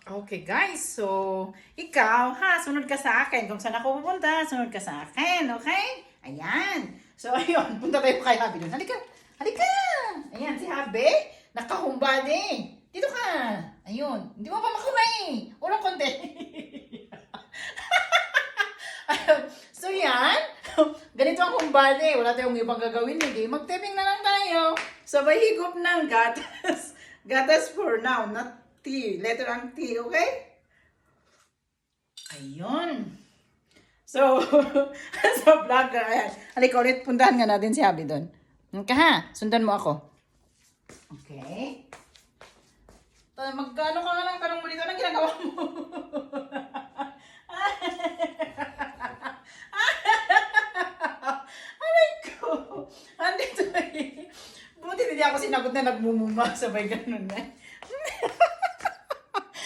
Okay guys, so ikaw ha, sunod ka sa akin. Kung saan ako pupunta, sunod ka sa akin, okay? Ayan. So ayun, punta tayo kay Habi doon. Halika, halika! Ayan, si Habi, nakahumbade. Dito ka. Ayun, hindi mo pa makulay. Walang konti. Ayun. So yan, ganito ang humbade. Wala tayong ibang gagawin, hindi. Magtiping na lang tayo. Sabay higop ng gatas. Gatas for now, not T. Letter ang T, okay? Ayun. So, sa vlogger, ayan. Halika ulit, puntahan nga natin si Abby doon. Ka ha, sundan mo ako. Okay. Magkano ka nga lang, tanong mo dito, anong ginagawa mo? Aray ko. Andito eh. Buti hindi ako sinagot na nagmumuma, sabay ganun eh.